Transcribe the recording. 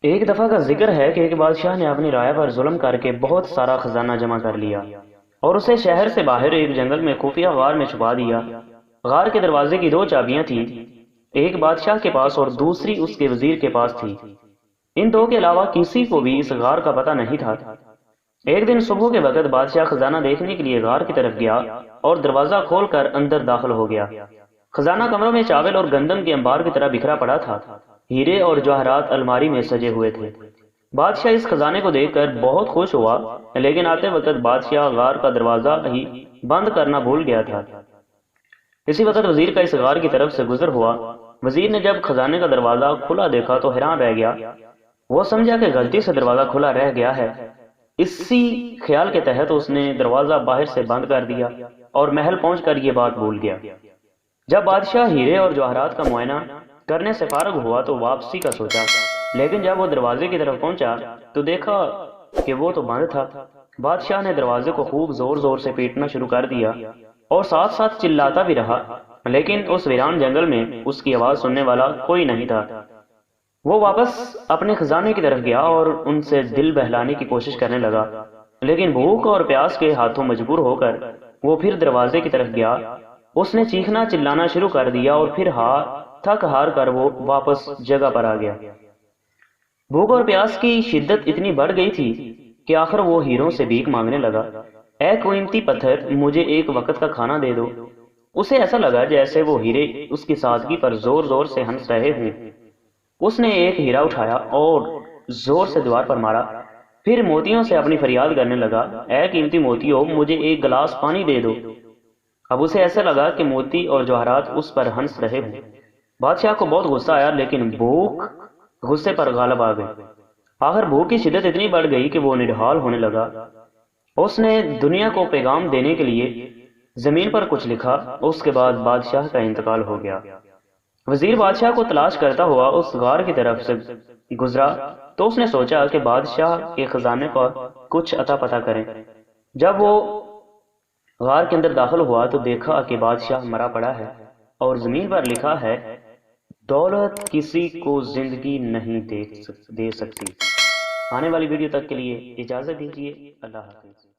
ایک دفعہ کا ذکر ہے کہ ایک بادشاہ نے اپنی رعایا پر ظلم کر کے بہت سارا خزانہ جمع کر لیا اور اسے شہر سے باہر ایک جنگل میں خفیہ غار میں چھپا دیا۔ غار کے دروازے کی دو چابیاں تھیں، ایک بادشاہ کے پاس اور دوسری اس کے وزیر کے پاس تھی۔ ان دو کے علاوہ کسی کو بھی اس غار کا پتہ نہیں تھا۔ ایک دن صبح کے وقت بادشاہ خزانہ دیکھنے کے لیے غار کی طرف گیا اور دروازہ کھول کر اندر داخل ہو گیا۔ خزانہ کمروں میں چاول اور گندم کے انبار کی طرح بکھرا پڑا تھا، ہیرے اور جواہرات الماری میں سجے ہوئے تھے۔ بادشاہ اس خزانے کو دیکھ کر بہت خوش ہوا، لیکن آتے وقت بادشاہ غار کا دروازہ ہی بند کرنا بھول گیا تھا۔ اسی وقت وزیر کا اس غار کی طرف سے گزر ہوا۔ وزیر نے جب خزانے کا دروازہ کھلا دیکھا تو حیران رہ گیا۔ وہ سمجھا کہ غلطی سے دروازہ کھلا رہ گیا ہے۔ اسی خیال کے تحت اس نے دروازہ باہر سے بند کر دیا اور محل پہنچ کر یہ بات بھول گیا۔ جب بادشاہ ہیرے اور جواہرات کا معائنہ کرنے سے فارغ ہوا تو واپسی کا سوچا، لیکن جب وہ دروازے کی طرف پہنچا تو دیکھا کہ وہ تو بند تھا۔ بادشاہ نے دروازے کو خوب زور زور سے پیٹنا شروع کر دیا اور ساتھ ساتھ چلاتا بھی رہا، لیکن اس ویران جنگل میں اس کی آواز سننے والا کوئی نہیں تھا۔ وہ واپس اپنے خزانے کی طرف گیا اور ان سے دل بہلانے کی کوشش کرنے لگا، لیکن بھوک اور پیاس کے ہاتھوں مجبور ہو کر وہ پھر دروازے کی طرف گیا۔ اس نے چیخنا چلانا شروع کر دیا اور پھر تھک ہار کر وہ واپس جگہ پر آ گیا۔ بھوک اور پیاس کی شدت اتنی بڑھ گئی تھی کہ آخر وہ ہیروں سے بھیک مانگنے لگا۔ اے قیمتی پتھر، مجھے ایک وقت کا کھانا دے دو۔ اسے ایسا لگا جیسے وہ ہیرے اس کی سادگی پر زور زور سے ہنس رہے ہوں۔ اس نے ایک ہیرا اٹھایا اور زور سے دیوار پر مارا، پھر موتیوں سے اپنی فریاد کرنے لگا، اے قیمتی موتیوں، مجھے ایک گلاس پانی دے دو۔ اب اسے ایسا لگا کہ موتی اور جواہرات اس پر ہنس رہے ہوں۔ بادشاہ کو بہت غصہ آیا، لیکن بھوک غصے پر غالب آ گئی۔ آخر بھوک کی شدت اتنی بڑھ گئی کہ وہ نڈھال ہونے لگا۔ اس نے دنیا کو پیغام دینے کے لیے زمین پر کچھ لکھا۔ اس کے بعد بادشاہ کا انتقال ہو گیا۔ وزیر بادشاہ کو تلاش کرتا ہوا اس غار کی طرف سے گزرا تو اس نے سوچا کہ بادشاہ کے خزانے پر کچھ عطا پتہ کریں۔ جب وہ غار کے اندر داخل ہوا تو دیکھا کہ بادشاہ مرا پڑا ہے اور زمین پر لکھا ہے، دولت کسی کو زندگی نہیں دے سکتی۔ آنے والی ویڈیو تک کے لیے اجازت دیجیے۔ اللہ حافظ۔